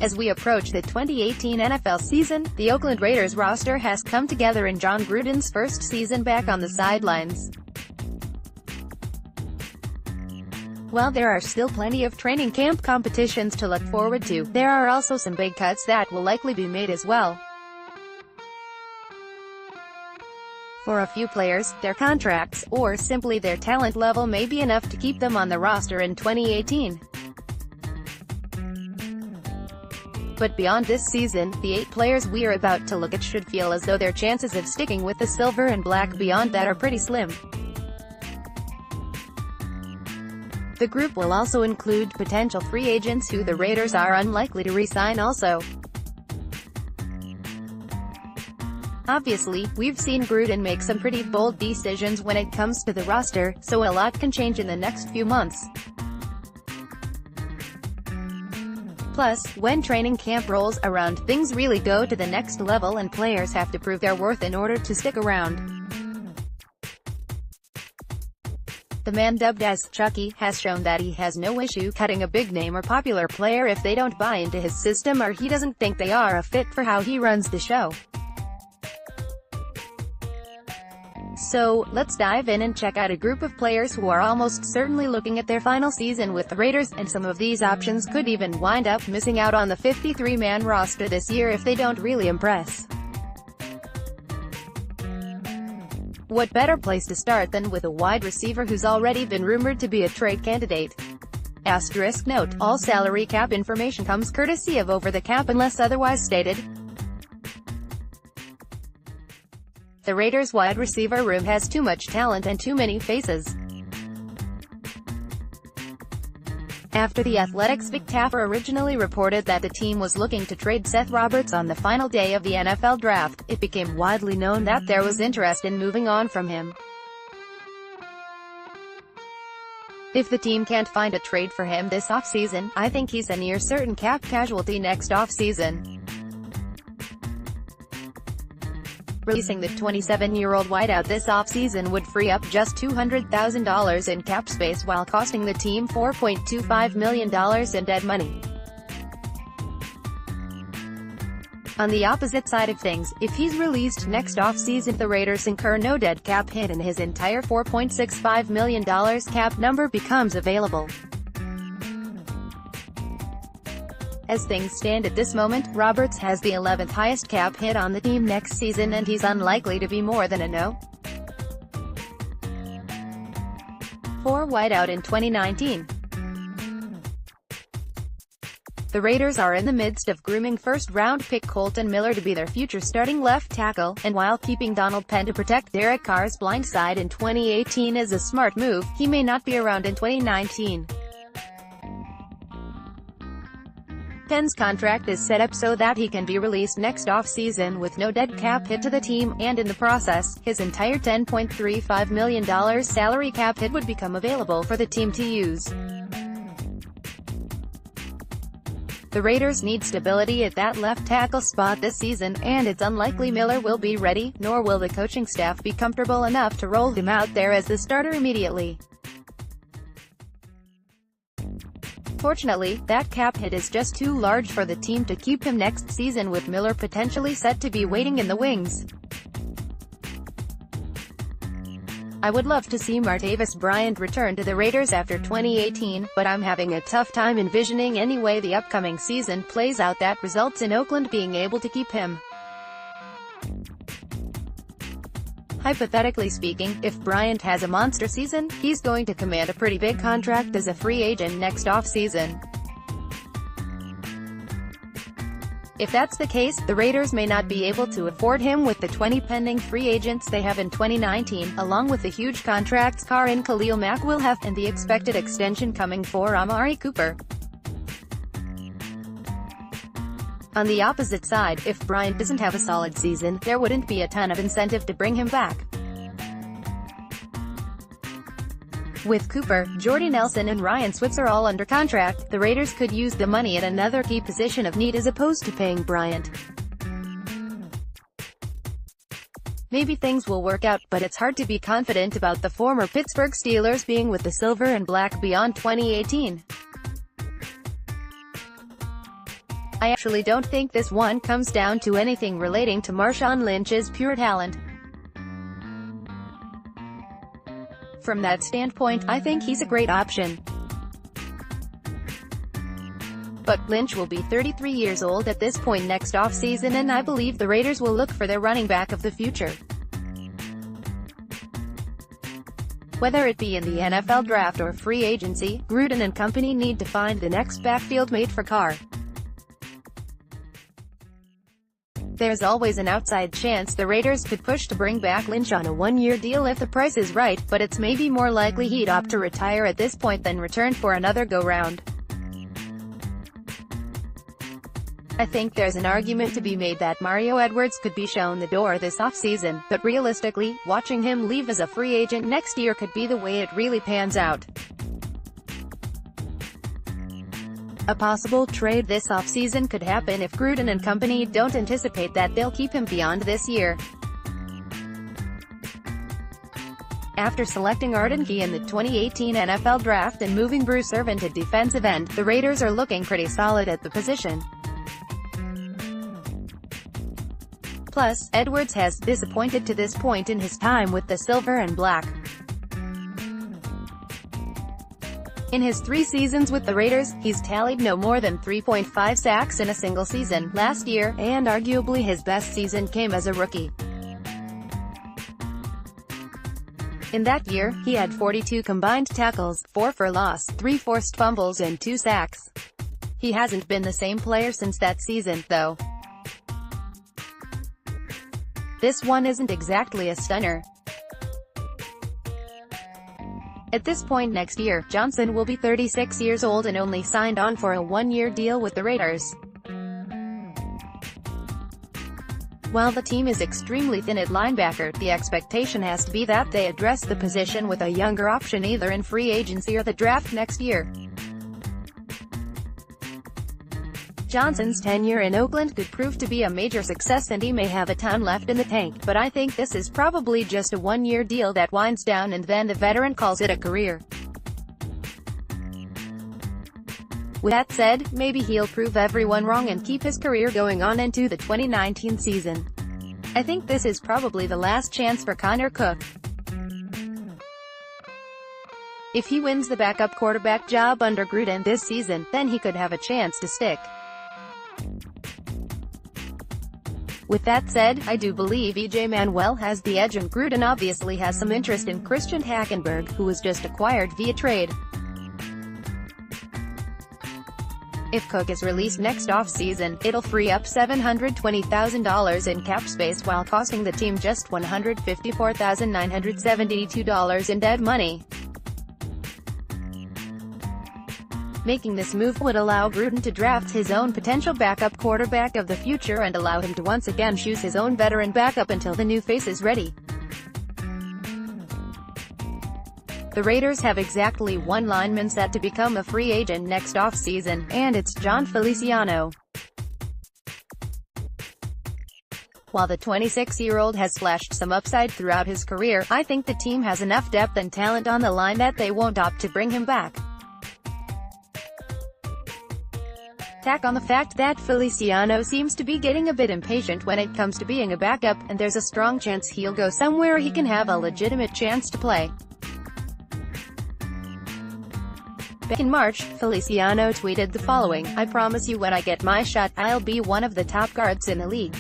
As we approach the 2018 NFL season, the Oakland Raiders roster has come together in Jon Gruden's first season back on the sidelines. While there are still plenty of training camp competitions to look forward to, there are also some big cuts that will likely be made as well. For a few players, their contracts, or simply their talent level may be enough to keep them on the roster in 2018. But beyond this season, the 8 players we are about to look at should feel as though their chances of sticking with the silver and black beyond that are pretty slim. The group will also include potential free agents who the Raiders are unlikely to re-sign also. Obviously, we've seen Gruden make some pretty bold decisions when it comes to the roster, so a lot can change in the next few months. Plus, when training camp rolls around, things really go to the next level and players have to prove their worth in order to stick around. The man dubbed as Chucky has shown that he has no issue cutting a big-name or popular player if they don't buy into his system or he doesn't think they are a fit for how he runs the show. So, let's dive in and check out a group of players who are almost certainly looking at their final season with the Raiders, and some of these options could even wind up missing out on the 53-man roster this year if they don't really impress. What better place to start than with a wide receiver who's already been rumored to be a trade candidate? Asterisk note, all salary cap information comes courtesy of Over the Cap unless otherwise stated. The Raiders' wide receiver room has too much talent and too many faces. After The Athletic's Vic Tafur originally reported that the team was looking to trade Seth Roberts on the final day of the NFL draft, it became widely known that there was interest in moving on from him. If the team can't find a trade for him this offseason, I think he's a near certain cap casualty next offseason. Releasing the 27-year-old wideout this offseason would free up just $200,000 in cap space while costing the team $4.25 million in dead money. On the opposite side of things, if he's released next offseason, the Raiders incur no dead cap hit and his entire $4.65 million cap number becomes available. As things stand at this moment, Roberts has the 11th highest cap hit on the team next season and he's unlikely to be more than a no. 4 wideout in 2019. The Raiders are in the midst of grooming first-round pick Kolton Miller to be their future starting left tackle, and while keeping Donald Penn to protect Derek Carr's blind side in 2018 is a smart move, he may not be around in 2019. Penn's contract is set up so that he can be released next off-season with no dead cap hit to the team, and in the process, his entire $10.35 million salary cap hit would become available for the team to use. The Raiders need stability at that left tackle spot this season, and it's unlikely Miller will be ready, nor will the coaching staff be comfortable enough to roll him out there as the starter immediately. Fortunately, that cap hit is just too large for the team to keep him next season, with Miller potentially set to be waiting in the wings. I would love to see Martavis Bryant return to the Raiders after 2018, but I'm having a tough time envisioning any way the upcoming season plays out that results in Oakland being able to keep him. Hypothetically speaking, if Bryant has a monster season, he's going to command a pretty big contract as a free agent next offseason. If that's the case, the Raiders may not be able to afford him with the 20 pending free agents they have in 2019, along with the huge contracts Carr and Khalil Mack will have, and the expected extension coming for Amari Cooper. On the opposite side, if Bryant doesn't have a solid season, there wouldn't be a ton of incentive to bring him back. With Cooper, Jordy Nelson and Ryan Switzer all under contract, the Raiders could use the money at another key position of need as opposed to paying Bryant. Maybe things will work out, but it's hard to be confident about the former Pittsburgh Steelers being with the silver and black beyond 2018. I actually don't think this one comes down to anything relating to Marshawn Lynch's pure talent. From that standpoint, I think he's a great option. But Lynch will be 33 years old at this point next offseason, and I believe the Raiders will look for their running back of the future. Whether it be in the NFL draft or free agency, Gruden and company need to find the next backfield mate for Carr. There's always an outside chance the Raiders could push to bring back Lynch on a one-year deal if the price is right, but it's maybe more likely he'd opt to retire at this point than return for another go-round. I think there's an argument to be made that Mario Edwards could be shown the door this offseason, but realistically, watching him leave as a free agent next year could be the way it really pans out. A possible trade this offseason could happen if Gruden and company don't anticipate that they'll keep him beyond this year. After selecting Arden Key in the 2018 NFL Draft and moving Bruce Irvin to defensive end, the Raiders are looking pretty solid at the position. Plus, Edwards has disappointed to this point in his time with the Silver and Black. In his 3 seasons with the Raiders, he's tallied no more than 3.5 sacks in a single season last year, and arguably his best season came as a rookie. In that year, he had 42 combined tackles, 4 for loss, 3 forced fumbles and 2 sacks. He hasn't been the same player since that season, though. This one isn't exactly a stunner. At this point next year, Johnson will be 36 years old and only signed on for a one-year deal with the Raiders. While the team is extremely thin at linebacker, the expectation has to be that they address the position with a younger option either in free agency or the draft next year. Johnson's tenure in Oakland could prove to be a major success and he may have a ton left in the tank, but I think this is probably just a one-year deal that winds down and then the veteran calls it a career. With that said, maybe he'll prove everyone wrong and keep his career going on into the 2019 season. I think this is probably the last chance for Connor Cook. If he wins the backup quarterback job under Gruden this season, then he could have a chance to stick. With that said, I do believe E.J. Manuel has the edge and Gruden obviously has some interest in Christian Hackenberg, who was just acquired via trade. If Cook is released next offseason, it'll free up $720,000 in cap space while costing the team just $154,972 in dead money. Making this move would allow Gruden to draft his own potential backup quarterback of the future and allow him to once again choose his own veteran backup until the new face is ready. The Raiders have exactly one lineman set to become a free agent next offseason, and it's Jon Feliciano. While the 26-year-old has flashed some upside throughout his career, I think the team has enough depth and talent on the line that they won't opt to bring him back. Tack on the fact that Feliciano seems to be getting a bit impatient when it comes to being a backup, and there's a strong chance he'll go somewhere he can have a legitimate chance to play. Back in March, Feliciano tweeted the following: "I promise you when I get my shot, I'll be one of the top guards in the league."